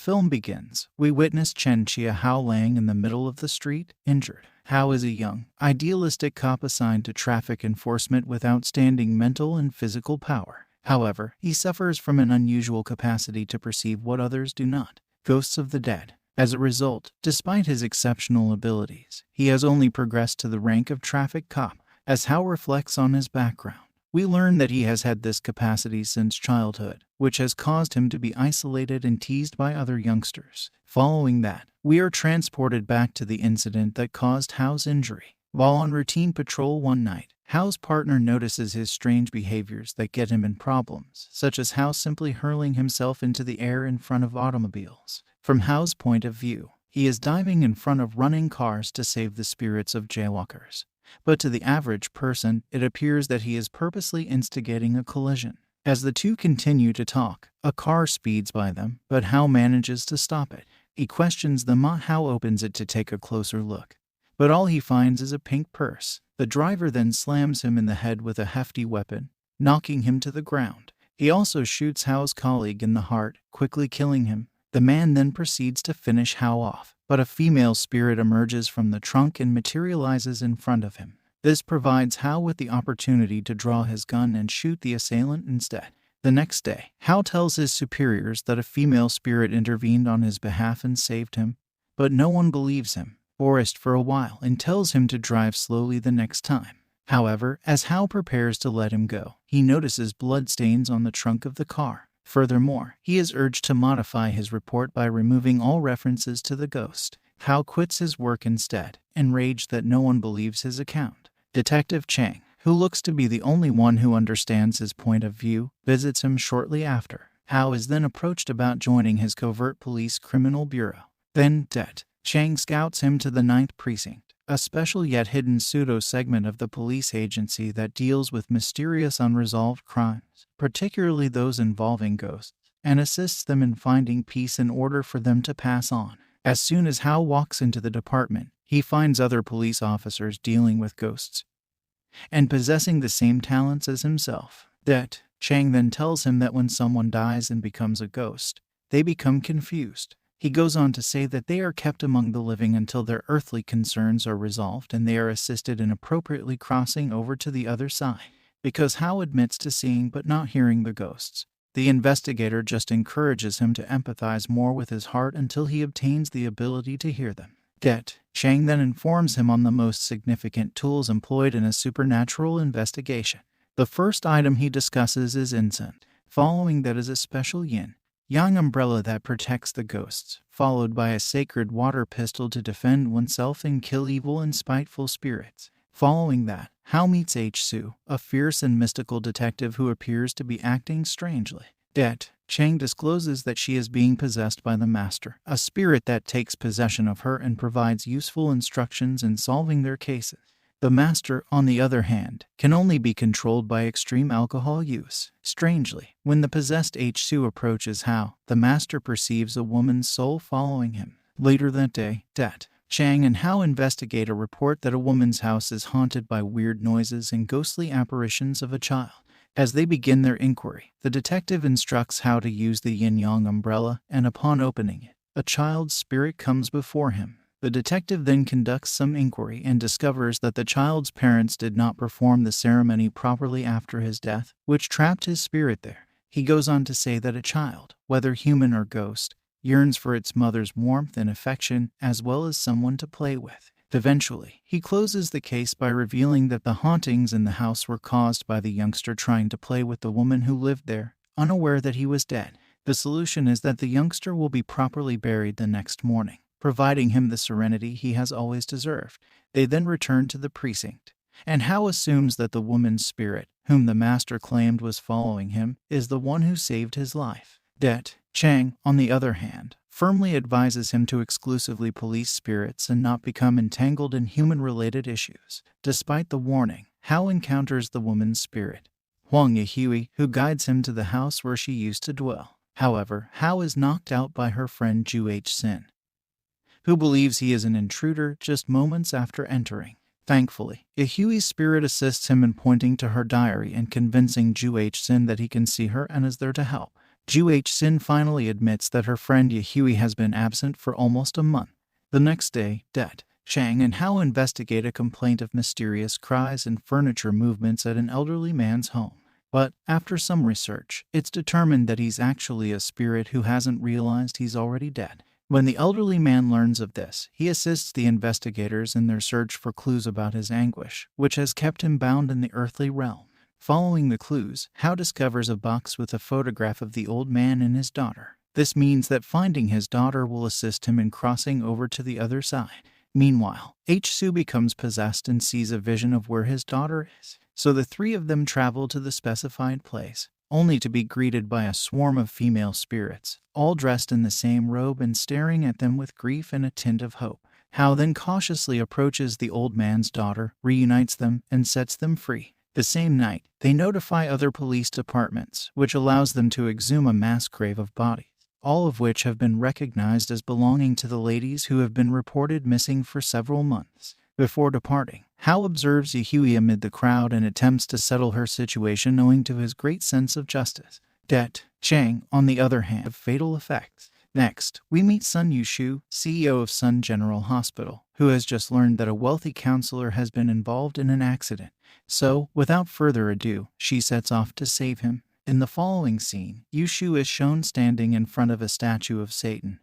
film begins, we witness Chen Chia Hao laying in the middle of the street, injured. Hao is a young, idealistic cop assigned to traffic enforcement with outstanding mental and physical power. However, he suffers from an unusual capacity to perceive what others do not. Ghosts of the dead. As a result, despite his exceptional abilities, he has only progressed to the rank of traffic cop. As Hao reflects on his background, we learn that he has had this capacity since childhood, which has caused him to be isolated and teased by other youngsters. Following that, we are transported back to the incident that caused Hao's injury. While on routine patrol one night, Hao's partner notices his strange behaviors that get him in problems, such as Hao simply hurling himself into the air in front of automobiles. From Hao's point of view, he is diving in front of running cars to save the spirits of jaywalkers. But to the average person, it appears that he is purposely instigating a collision. As the two continue to talk, a car speeds by them, but Hao manages to stop it. He questions them. Hao opens it to take a closer look, but all he finds is a pink purse. The driver then slams him in the head with a hefty weapon, knocking him to the ground. He also shoots Hao's colleague in the heart, quickly killing him. The man then proceeds to finish Hao off, but a female spirit emerges from the trunk and materializes in front of him. This provides Hao with the opportunity to draw his gun and shoot the assailant instead. The next day, Hao tells his superiors that a female spirit intervened on his behalf and saved him, but no one believes him. Forrest for a while and tells him to drive slowly the next time. However, as Hao prepares to let him go, he notices bloodstains on the trunk of the car. Furthermore, he is urged to modify his report by removing all references to the ghost. Hao quits his work instead, enraged that no one believes his account. Detective Chang, who looks to be the only one who understands his point of view, visits him shortly after. Hao is then approached about joining his covert police criminal bureau. Then, Chang scouts him to the 9th precinct, a special yet hidden pseudo-segment of the police agency that deals with mysterious unresolved crimes, particularly those involving ghosts, and assists them in finding peace in order for them to pass on. As soon as Hao walks into the department, he finds other police officers dealing with ghosts and possessing the same talents as himself. Chang then tells him that when someone dies and becomes a ghost, they become confused. He goes on to say that they are kept among the living until their earthly concerns are resolved and they are assisted in appropriately crossing over to the other side. Because Hao admits to seeing but not hearing the ghosts, the investigator just encourages him to empathize more with his heart until he obtains the ability to hear them. Chang then informs him on the most significant tools employed in a supernatural investigation. The first item he discusses is incense. Following that is a special yin-yang umbrella that protects the ghosts, followed by a sacred water pistol to defend oneself and kill evil and spiteful spirits. Following that, Hao meets Su, a fierce and mystical detective who appears to be acting strangely. Chang discloses that she is being possessed by the Master, a spirit that takes possession of her and provides useful instructions in solving their cases. The Master, on the other hand, can only be controlled by extreme alcohol use. Strangely, when the possessed Su approaches Hao, the Master perceives a woman's soul following him. Later that day, Chang and Hao investigate a report that a woman's house is haunted by weird noises and ghostly apparitions of a child. As they begin their inquiry, the detective instructs Hao to use the yin-yang umbrella, and upon opening it, a child's spirit comes before him. The detective then conducts some inquiry and discovers that the child's parents did not perform the ceremony properly after his death, which trapped his spirit there. He goes on to say that a child, whether human or ghost, yearns for its mother's warmth and affection, as well as someone to play with. Eventually, he closes the case by revealing that the hauntings in the house were caused by the youngster trying to play with the woman who lived there, unaware that he was dead. The solution is that the youngster will be properly buried the next morning, providing him the serenity he has always deserved. They then return to the precinct, and Hao assumes that the woman's spirit, whom the Master claimed was following him, is the one who saved his life. Chang, on the other hand, firmly advises him to exclusively police spirits and not become entangled in human-related issues. Despite the warning, Hao encounters the woman's spirit, Huang Yihui, who guides him to the house where she used to dwell. However, Hao is knocked out by her friend Ju Sin, who believes he is an intruder just moments after entering. Thankfully, Yihui's spirit assists him in pointing to her diary and convincing Ju Sin that he can see her and is there to help. Ju H. Sin finally admits that her friend Yahui has been absent for almost a month. The next day, Det, Chang and Hao investigate a complaint of mysterious cries and furniture movements at an elderly man's home. But, after some research, it's determined that he's actually a spirit who hasn't realized he's already dead. When the elderly man learns of this, he assists the investigators in their search for clues about his anguish, which has kept him bound in the earthly realm. Following the clues, Hao discovers a box with a photograph of the old man and his daughter. This means that finding his daughter will assist him in crossing over to the other side. Meanwhile, H-Su becomes possessed and sees a vision of where his daughter is. So the three of them travel to the specified place, only to be greeted by a swarm of female spirits, all dressed in the same robe and staring at them with grief and a tint of hope. Hao then cautiously approaches the old man's daughter, reunites them, and sets them free. The same night, they notify other police departments, which allows them to exhume a mass grave of bodies, all of which have been recognized as belonging to the ladies who have been reported missing for several months. Before departing, Hao observes Yahui amid the crowd and attempts to settle her situation owing to his great sense of justice. Det, Chang, on the other hand, have fatal effects. Next, we meet Sun Yushu, CEO of Sun General Hospital, who has just learned that a wealthy counselor has been involved in an accident. So, without further ado, she sets off to save him. In the following scene, Yushu is shown standing in front of a statue of Satan,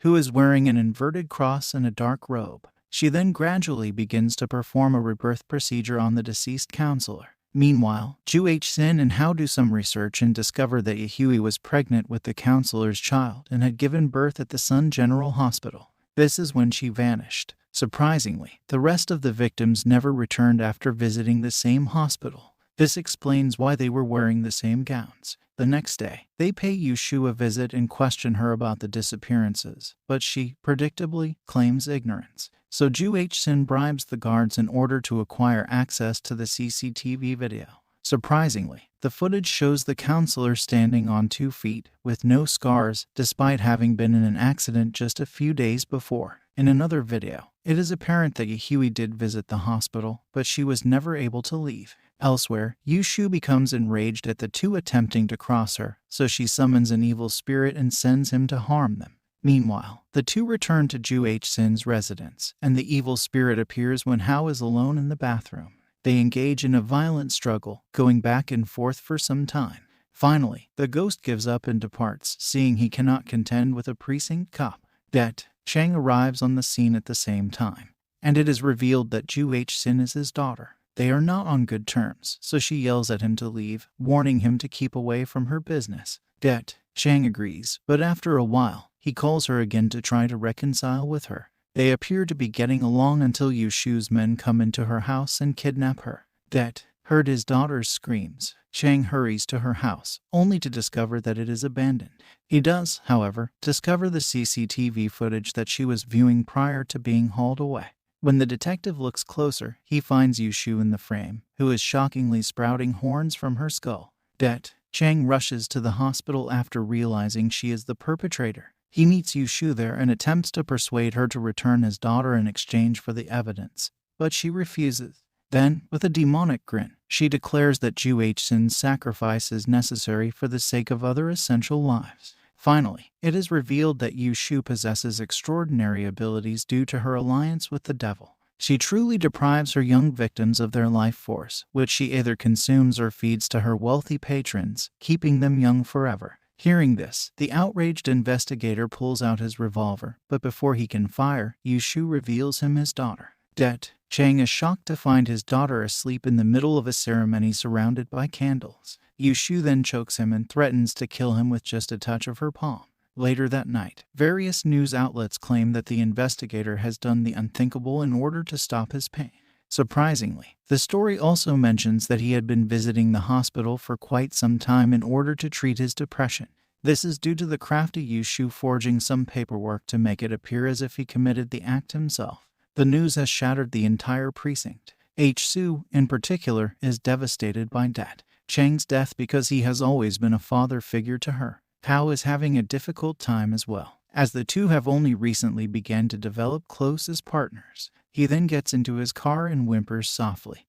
who is wearing an inverted cross and a dark robe. She then gradually begins to perform a rebirth procedure on the deceased counselor. Meanwhile, Ju H. Sin and Hao do some research and discover that Yahui was pregnant with the counselor's child and had given birth at the Sun General Hospital. This is when she vanished. Surprisingly, the rest of the victims never returned after visiting the same hospital. This explains why they were wearing the same gowns. The next day, they pay Yushu a visit and question her about the disappearances, but she, predictably, claims ignorance. So Ju H. Sin bribes the guards in order to acquire access to the CCTV video. Surprisingly, the footage shows the counselor standing on 2 feet, with no scars, despite having been in an accident just a few days before. In another video, it is apparent that Yahui did visit the hospital, but she was never able to leave. Elsewhere, Yushu becomes enraged at the two attempting to cross her, so she summons an evil spirit and sends him to harm them. Meanwhile, the two return to Ju H. Sin's residence, and the evil spirit appears when Hao is alone in the bathroom. They engage in a violent struggle, going back and forth for some time. Finally, the ghost gives up and departs, seeing he cannot contend with a precinct cop. Det, Chang arrives on the scene at the same time, and it is revealed that Ju H. Sin is his daughter. They are not on good terms, so she yells at him to leave, warning him to keep away from her business. Det, Chang agrees, but after a while, he calls her again to try to reconcile with her. They appear to be getting along until Yushu's men come into her house and kidnap her. Det heard his daughter's screams. Chang hurries to her house, only to discover that it is abandoned. He does, however, discover the CCTV footage that she was viewing prior to being hauled away. When the detective looks closer, he finds Yushu in the frame, who is shockingly sprouting horns from her skull. Det, Chang rushes to the hospital after realizing she is the perpetrator. He meets Yushu there and attempts to persuade her to return his daughter in exchange for the evidence, but she refuses. Then, with a demonic grin, she declares that Ju H. Sin's sacrifice is necessary for the sake of other essential lives. Finally, it is revealed that Yushu possesses extraordinary abilities due to her alliance with the devil. She truly deprives her young victims of their life force, which she either consumes or feeds to her wealthy patrons, keeping them young forever. Hearing this, the outraged investigator pulls out his revolver, but before he can fire, Yushu reveals him his daughter. Det, Chang is shocked to find his daughter asleep in the middle of a ceremony surrounded by candles. Yushu then chokes him and threatens to kill him with just a touch of her palm. Later that night, various news outlets claim that the investigator has done the unthinkable in order to stop his pain. Surprisingly, the story also mentions that he had been visiting the hospital for quite some time in order to treat his depression. This is due to the crafty Yushu forging some paperwork to make it appear as if he committed the act himself. The news has shattered the entire precinct. H-Su, in particular, is devastated by Det, Chang's death because he has always been a father figure to her. Hao is having a difficult time as well, as the two have only recently begun to develop close as partners. He then gets into his car and whimpers softly,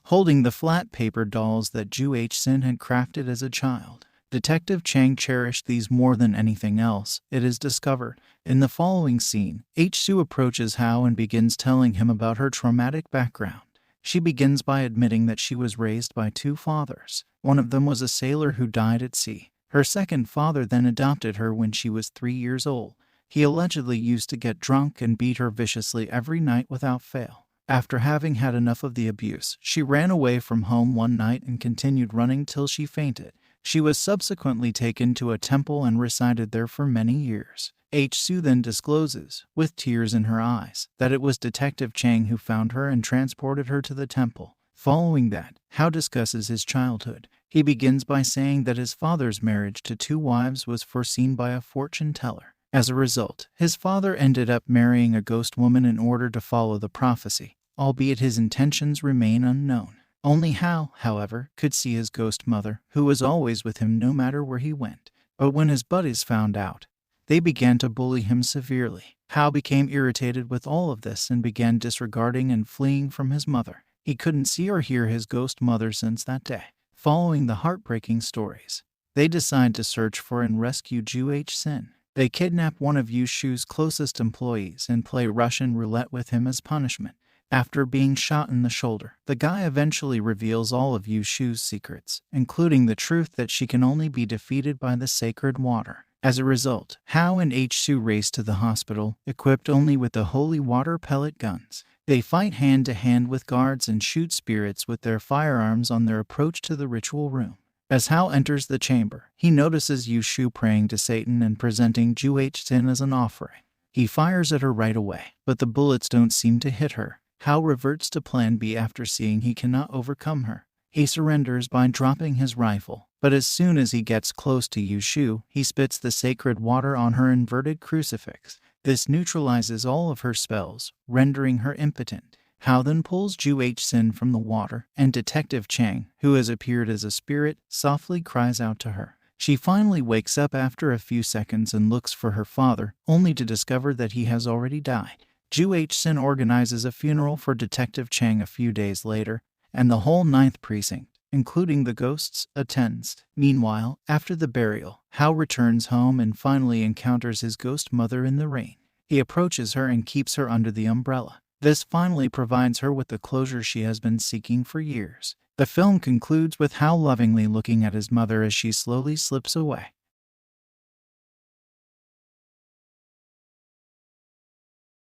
holding the flat paper dolls that Ju H. Sin had crafted as a child. Detective Chang cherished these more than anything else, it is discovered. In the following scene, H-Soo approaches Hao and begins telling him about her traumatic background. She begins by admitting that she was raised by two fathers. One of them was a sailor who died at sea. Her second father then adopted her when she was 3 years old. He allegedly used to get drunk and beat her viciously every night without fail. After having had enough of the abuse, she ran away from home one night and continued running till she fainted. She was subsequently taken to a temple and resided there for many years. H-Soo then discloses, with tears in her eyes, that it was Detective Chang who found her and transported her to the temple. Following that, Hao discusses his childhood. He begins by saying that his father's marriage to 2 wives was foreseen by a fortune teller. As a result, his father ended up marrying a ghost woman in order to follow the prophecy, albeit his intentions remain unknown. Only Hao, however, could see his ghost mother, who was always with him no matter where he went. But when his buddies found out, they began to bully him severely. Hao became irritated with all of this and began disregarding and fleeing from his mother. He couldn't see or hear his ghost mother since that day. Following the heartbreaking stories, they decide to search for and rescue Ju H-Sin. They kidnap one of Yu-Shu's closest employees and play Russian roulette with him as punishment. After being shot in the shoulder, the guy eventually reveals all of Yu-Shu's secrets, including the truth that she can only be defeated by the sacred water. As a result, Hao and H-Soo race to the hospital, equipped only with the holy water pellet guns. They fight hand-to-hand with guards and shoot spirits with their firearms on their approach to the ritual room. As Hao enters the chamber, he notices Yu-Shu praying to Satan and presenting Ju H-Sin as an offering. He fires at her right away, but the bullets don't seem to hit her. Hao reverts to Plan B after seeing he cannot overcome her. He surrenders by dropping his rifle, but as soon as he gets close to Yu-Shu, he spits the sacred water on her inverted crucifix. This neutralizes all of her spells, rendering her impotent. Hao then pulls Ju H-Sin from the water, and Detective Chang, who has appeared as a spirit, softly cries out to her. She finally wakes up after a few seconds and looks for her father, only to discover that he has already died. Ju H-Sin organizes a funeral for Detective Chang a few days later, and the whole 9th precinct, including the ghosts, attends. Meanwhile, after the burial, Hao returns home and finally encounters his ghost mother in the rain. He approaches her and keeps her under the umbrella. This finally provides her with the closure she has been seeking for years. The film concludes with Hao lovingly looking at his mother as she slowly slips away.